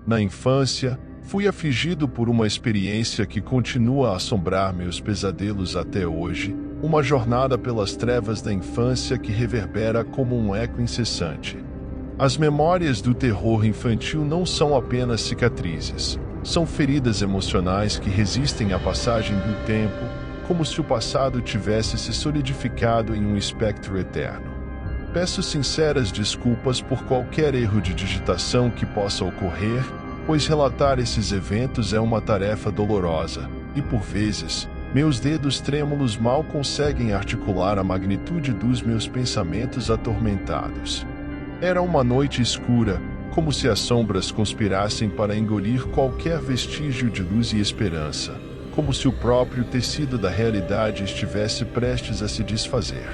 Na infância, fui afligido por uma experiência que continua a assombrar meus pesadelos até hoje, uma jornada pelas trevas da infância que reverbera como um eco incessante. As memórias do terror infantil não são apenas cicatrizes, são feridas emocionais que resistem à passagem do tempo, como se o passado tivesse se solidificado em um espectro eterno. Peço sinceras desculpas por qualquer erro de digitação que possa ocorrer, pois relatar esses eventos é uma tarefa dolorosa, e por vezes, meus dedos trêmulos mal conseguem articular a magnitude dos meus pensamentos atormentados. Era uma noite escura, como se as sombras conspirassem para engolir qualquer vestígio de luz e esperança, como se o próprio tecido da realidade estivesse prestes a se desfazer.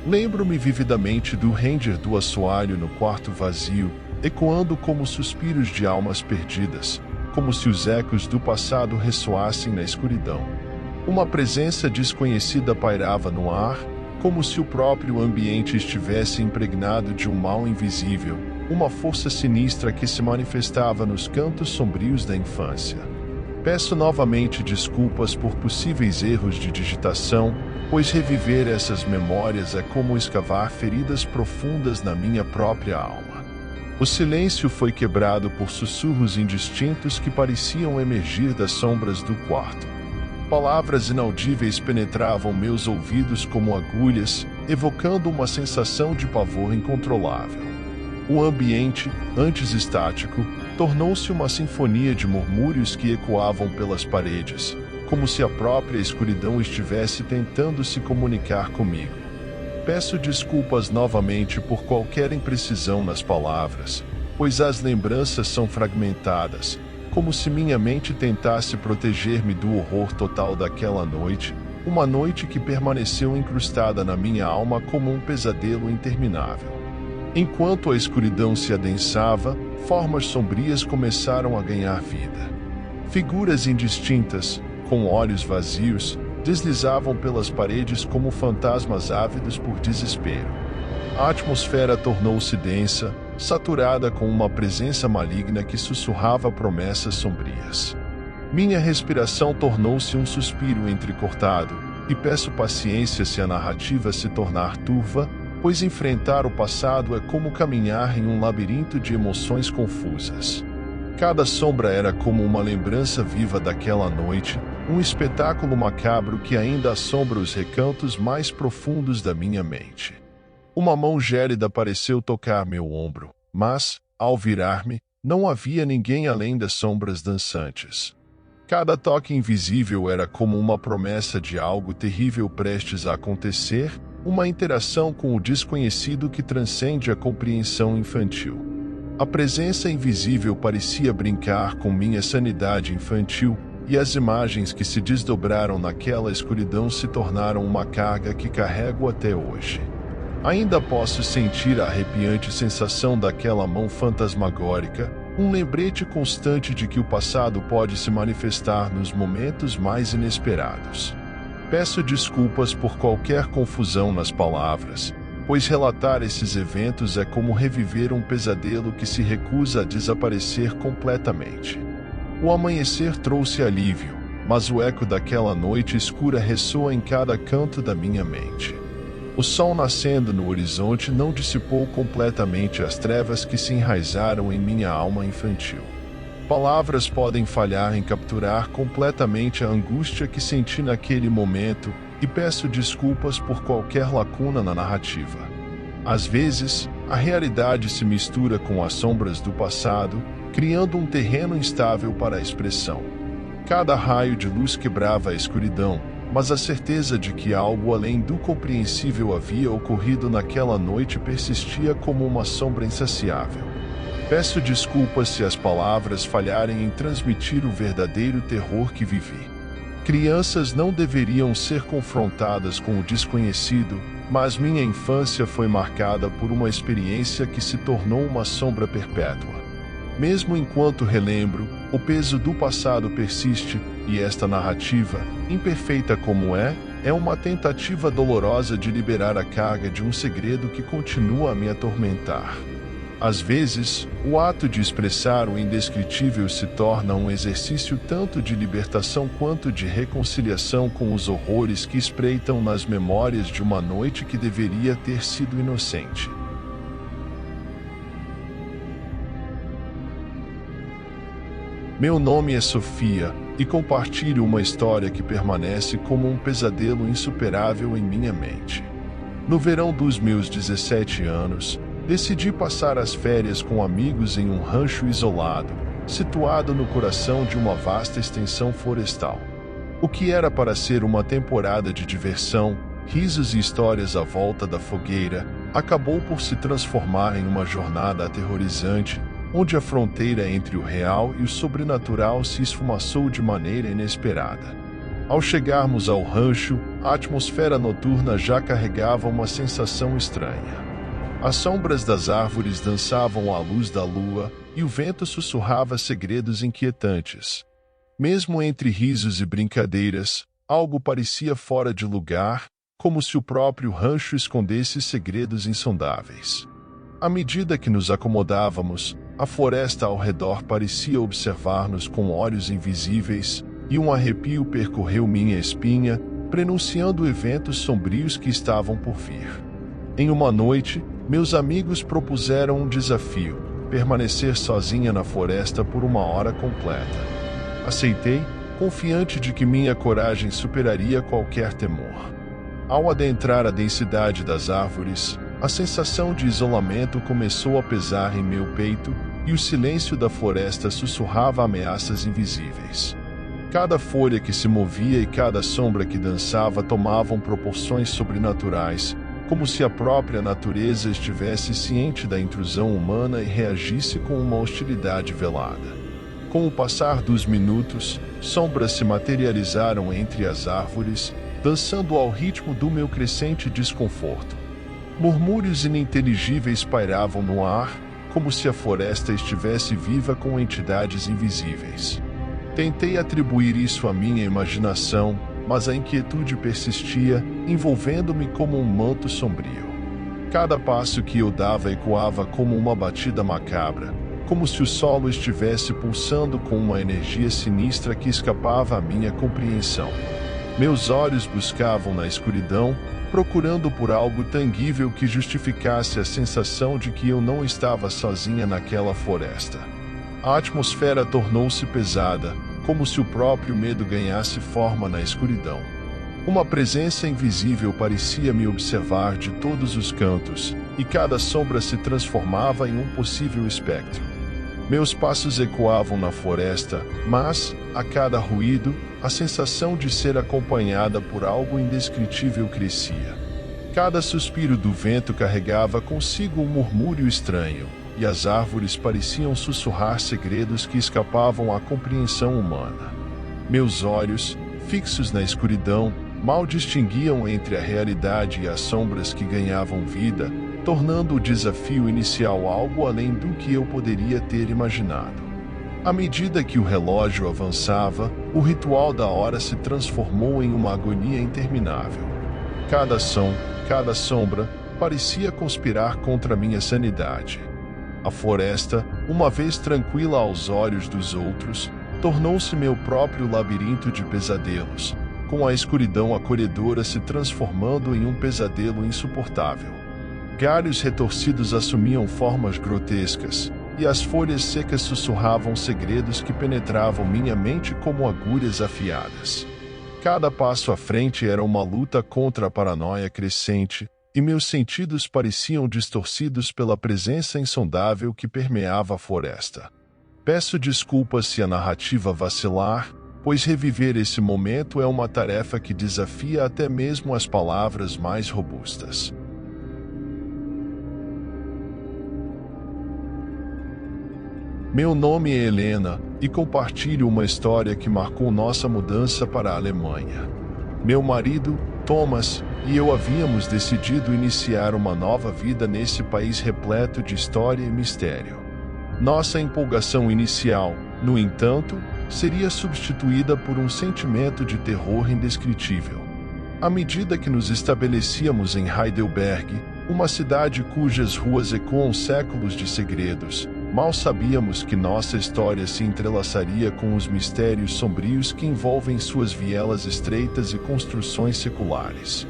Lembro-me vividamente do ranger do assoalho no quarto vazio, ecoando como suspiros de almas perdidas, como se os ecos do passado ressoassem na escuridão. Uma presença desconhecida pairava no ar, como se o próprio ambiente estivesse impregnado de um mal invisível, uma força sinistra que se manifestava nos cantos sombrios da infância. Peço novamente desculpas por possíveis erros de digitação, pois reviver essas memórias é como escavar feridas profundas na minha própria alma. O silêncio foi quebrado por sussurros indistintos que pareciam emergir das sombras do quarto. Palavras inaudíveis penetravam meus ouvidos como agulhas, evocando uma sensação de pavor incontrolável. O ambiente, antes estático, tornou-se uma sinfonia de murmúrios que ecoavam pelas paredes, como se a própria escuridão estivesse tentando se comunicar comigo. Peço desculpas novamente por qualquer imprecisão nas palavras, pois as lembranças são fragmentadas, como se minha mente tentasse proteger-me do horror total daquela noite, uma noite que permaneceu incrustada na minha alma como um pesadelo interminável. Enquanto a escuridão se adensava, formas sombrias começaram a ganhar vida. Figuras indistintas, com olhos vazios, deslizavam pelas paredes como fantasmas ávidos por desespero. A atmosfera tornou-se densa, saturada com uma presença maligna que sussurrava promessas sombrias. Minha respiração tornou-se um suspiro entrecortado, e peço paciência se a narrativa se tornar turva, pois enfrentar o passado é como caminhar em um labirinto de emoções confusas. Cada sombra era como uma lembrança viva daquela noite, um espetáculo macabro que ainda assombra os recantos mais profundos da minha mente. Uma mão gélida pareceu tocar meu ombro, mas, ao virar-me, não havia ninguém além das sombras dançantes. Cada toque invisível era como uma promessa de algo terrível prestes a acontecer, uma interação com o desconhecido que transcende a compreensão infantil. A presença invisível parecia brincar com minha sanidade infantil, e as imagens que se desdobraram naquela escuridão se tornaram uma carga que carrego até hoje. Ainda posso sentir a arrepiante sensação daquela mão fantasmagórica, um lembrete constante de que o passado pode se manifestar nos momentos mais inesperados. Peço desculpas por qualquer confusão nas palavras, pois relatar esses eventos é como reviver um pesadelo que se recusa a desaparecer completamente. O amanhecer trouxe alívio, mas o eco daquela noite escura ressoa em cada canto da minha mente. O sol nascendo no horizonte não dissipou completamente as trevas que se enraizaram em minha alma infantil. Palavras podem falhar em capturar completamente a angústia que senti naquele momento, e peço desculpas por qualquer lacuna na narrativa. Às vezes, a realidade se mistura com as sombras do passado, criando um terreno instável para a expressão. Cada raio de luz quebrava a escuridão, mas a certeza de que algo além do compreensível havia ocorrido naquela noite persistia como uma sombra insaciável. Peço desculpas se as palavras falharem em transmitir o verdadeiro terror que vivi. Crianças não deveriam ser confrontadas com o desconhecido, mas minha infância foi marcada por uma experiência que se tornou uma sombra perpétua. Mesmo enquanto relembro, o peso do passado persiste, e esta narrativa, imperfeita como é uma tentativa dolorosa de liberar a carga de um segredo que continua a me atormentar. Às vezes, o ato de expressar o indescritível se torna um exercício tanto de libertação quanto de reconciliação com os horrores que espreitam nas memórias de uma noite que deveria ter sido inocente. Meu nome é Sofia, e compartilho uma história que permanece como um pesadelo insuperável em minha mente. No verão dos meus 17 anos, decidi passar as férias com amigos em um rancho isolado, situado no coração de uma vasta extensão florestal. O que era para ser uma temporada de diversão, risos e histórias à volta da fogueira, acabou por se transformar em uma jornada aterrorizante, onde a fronteira entre o real e o sobrenatural se esfumaçou de maneira inesperada. Ao chegarmos ao rancho, a atmosfera noturna já carregava uma sensação estranha. As sombras das árvores dançavam à luz da lua e o vento sussurrava segredos inquietantes. Mesmo entre risos e brincadeiras, algo parecia fora de lugar, como se o próprio rancho escondesse segredos insondáveis. À medida que nos acomodávamos, a floresta ao redor parecia observar-nos com olhos invisíveis, e um arrepio percorreu minha espinha, prenunciando eventos sombrios que estavam por vir. Em uma noite, meus amigos propuseram um desafio: permanecer sozinha na floresta por uma hora completa. Aceitei, confiante de que minha coragem superaria qualquer temor. Ao adentrar a densidade das árvores, a sensação de isolamento começou a pesar em meu peito, e o silêncio da floresta sussurrava ameaças invisíveis. Cada folha que se movia e cada sombra que dançava tomavam proporções sobrenaturais, como se a própria natureza estivesse ciente da intrusão humana e reagisse com uma hostilidade velada. Com o passar dos minutos, sombras se materializaram entre as árvores, dançando ao ritmo do meu crescente desconforto. Murmúrios ininteligíveis pairavam no ar, como se a floresta estivesse viva com entidades invisíveis. Tentei atribuir isso à minha imaginação, mas a inquietude persistia, envolvendo-me como um manto sombrio. Cada passo que eu dava ecoava como uma batida macabra, como se o solo estivesse pulsando com uma energia sinistra que escapava à minha compreensão. Meus olhos buscavam na escuridão, procurando por algo tangível que justificasse a sensação de que eu não estava sozinha naquela floresta. A atmosfera tornou-se pesada, como se o próprio medo ganhasse forma na escuridão. Uma presença invisível parecia me observar de todos os cantos, e cada sombra se transformava em um possível espectro. Meus passos ecoavam na floresta, mas, a cada ruído, a sensação de ser acompanhada por algo indescritível crescia. Cada suspiro do vento carregava consigo um murmúrio estranho, e as árvores pareciam sussurrar segredos que escapavam à compreensão humana. Meus olhos, fixos na escuridão, mal distinguiam entre a realidade e as sombras que ganhavam vida, tornando o desafio inicial algo além do que eu poderia ter imaginado. À medida que o relógio avançava, o ritual da hora se transformou em uma agonia interminável. Cada som, cada sombra, parecia conspirar contra minha sanidade. A floresta, uma vez tranquila aos olhos dos outros, tornou-se meu próprio labirinto de pesadelos, com a escuridão acolhedora se transformando em um pesadelo insuportável. Galhos retorcidos assumiam formas grotescas, e as folhas secas sussurravam segredos que penetravam minha mente como agulhas afiadas. Cada passo à frente era uma luta contra a paranoia crescente, e meus sentidos pareciam distorcidos pela presença insondável que permeava a floresta. Peço desculpas se a narrativa vacilar, pois reviver esse momento é uma tarefa que desafia até mesmo as palavras mais robustas. Meu nome é Helena, e compartilho uma história que marcou nossa mudança para a Alemanha. Meu marido, Thomas, e eu havíamos decidido iniciar uma nova vida nesse país repleto de história e mistério. Nossa empolgação inicial, no entanto, seria substituída por um sentimento de terror indescritível. À medida que nos estabelecíamos em Heidelberg, Uma cidade cujas ruas ecoam séculos de segredos. Mal sabíamos que nossa história se entrelaçaria com os mistérios sombrios que envolvem suas vielas estreitas e construções seculares.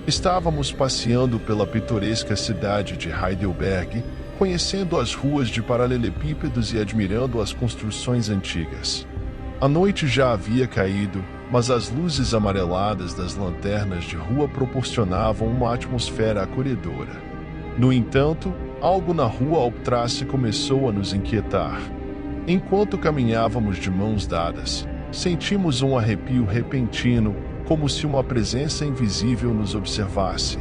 Estávamos passeando pela pitoresca cidade de Heidelberg, conhecendo as ruas de paralelepípedos e admirando as construções antigas. A noite já havia caído, mas as luzes amareladas das lanternas de rua proporcionavam uma atmosfera acolhedora. No entanto, algo na rua Hauptstrasse começou a nos inquietar. Enquanto caminhávamos de mãos dadas, sentimos um arrepio repentino, como se uma presença invisível nos observasse.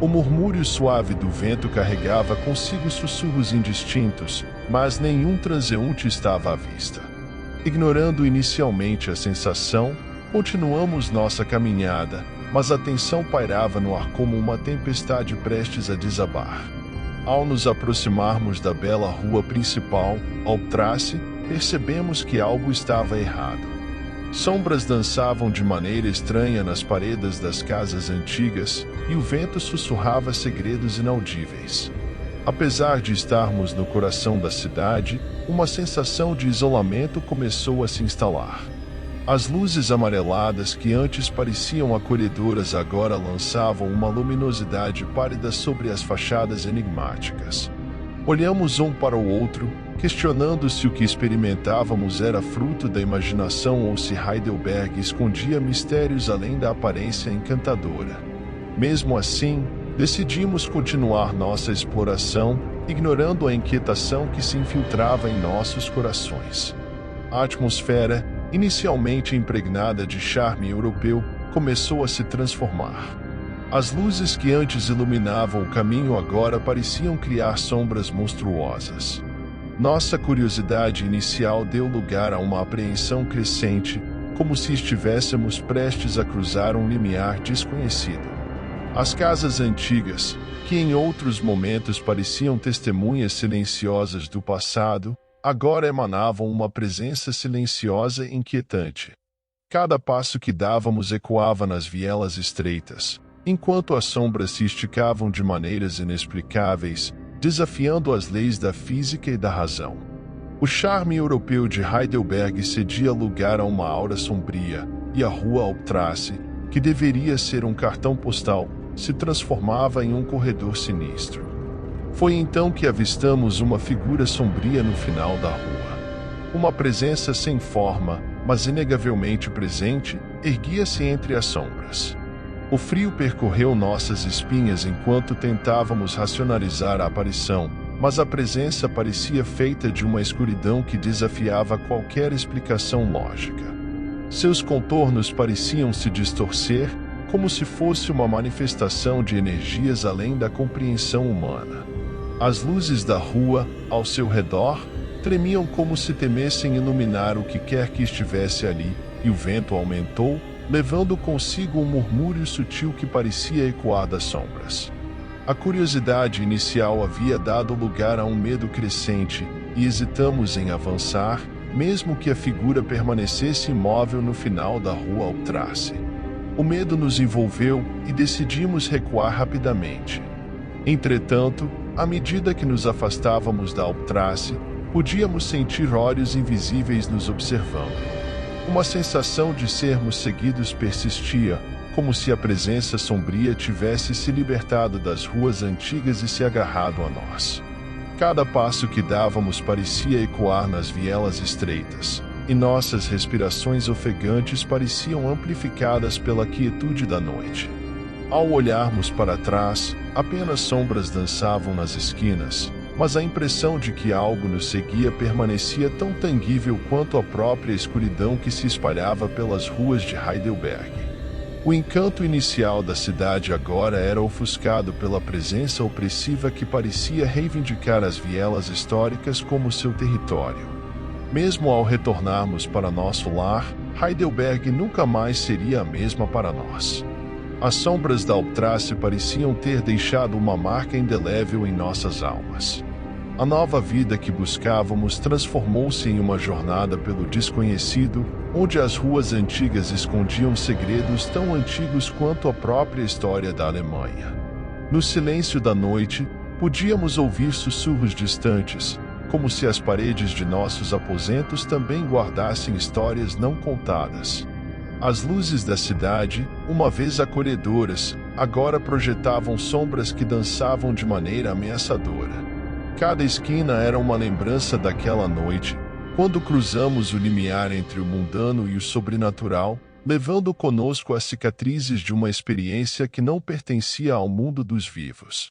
O murmúrio suave do vento carregava consigo sussurros indistintos, mas nenhum transeunte estava à vista. Ignorando inicialmente a sensação, continuamos nossa caminhada, mas a tensão pairava no ar como uma tempestade prestes a desabar. Ao nos aproximarmos da bela rua principal, Hauptstrasse, percebemos que algo estava errado. Sombras dançavam de maneira estranha nas paredes das casas antigas e o vento sussurrava segredos inaudíveis. Apesar de estarmos no coração da cidade, uma sensação de isolamento começou a se instalar. As luzes amareladas que antes pareciam acolhedoras agora lançavam uma luminosidade pálida sobre as fachadas enigmáticas. Olhamos um para o outro, questionando se o que experimentávamos era fruto da imaginação ou se Heidelberg escondia mistérios além da aparência encantadora. Mesmo assim, decidimos continuar nossa exploração, ignorando a inquietação que se infiltrava em nossos corações. A atmosfera, inicialmente impregnada de charme europeu, começou a se transformar. As luzes que antes iluminavam o caminho agora pareciam criar sombras monstruosas. Nossa curiosidade inicial deu lugar a uma apreensão crescente, como se estivéssemos prestes a cruzar um limiar desconhecido. As casas antigas, que em outros momentos pareciam testemunhas silenciosas do passado, agora emanavam uma presença silenciosa e inquietante. Cada passo que dávamos ecoava nas vielas estreitas, enquanto as sombras se esticavam de maneiras inexplicáveis, desafiando as leis da física e da razão. O charme europeu de Heidelberg cedia lugar a uma aura sombria, e a rua Hauptstrasse, que deveria ser um cartão postal, se transformava em um corredor sinistro. Foi então que avistamos uma figura sombria no final da rua. Uma presença sem forma, mas inegavelmente presente, erguia-se entre as sombras. O frio percorreu nossas espinhas enquanto tentávamos racionalizar a aparição, mas a presença parecia feita de uma escuridão que desafiava qualquer explicação lógica. Seus contornos pareciam se distorcer, como se fosse uma manifestação de energias além da compreensão humana. As luzes da rua, ao seu redor, tremiam como se temessem iluminar o que quer que estivesse ali, e o vento aumentou, levando consigo um murmúrio sutil que parecia ecoar das sombras. A curiosidade inicial havia dado lugar a um medo crescente, e hesitamos em avançar, mesmo que a figura permanecesse imóvel no final da rua Hauptstrasse. O medo nos envolveu e decidimos recuar rapidamente. Entretanto, à medida que nos afastávamos da Hauptstrasse, podíamos sentir olhos invisíveis nos observando. Uma sensação de sermos seguidos persistia, como se a presença sombria tivesse se libertado das ruas antigas e se agarrado a nós. Cada passo que dávamos parecia ecoar nas vielas estreitas, e nossas respirações ofegantes pareciam amplificadas pela quietude da noite. Ao olharmos para trás, apenas sombras dançavam nas esquinas, mas a impressão de que algo nos seguia permanecia tão tangível quanto a própria escuridão que se espalhava pelas ruas de Heidelberg. O encanto inicial da cidade agora era ofuscado pela presença opressiva que parecia reivindicar as vielas históricas como seu território. Mesmo ao retornarmos para nosso lar, Heidelberg nunca mais seria a mesma para nós. As sombras da Hauptstrasse pareciam ter deixado uma marca indelével em nossas almas. A nova vida que buscávamos transformou-se em uma jornada pelo desconhecido, onde as ruas antigas escondiam segredos tão antigos quanto a própria história da Alemanha. No silêncio da noite, podíamos ouvir sussurros distantes, como se as paredes de nossos aposentos também guardassem histórias não contadas. As luzes da cidade, uma vez acolhedoras, agora projetavam sombras que dançavam de maneira ameaçadora. Cada esquina era uma lembrança daquela noite, quando cruzamos o limiar entre o mundano e o sobrenatural, levando conosco as cicatrizes de uma experiência que não pertencia ao mundo dos vivos.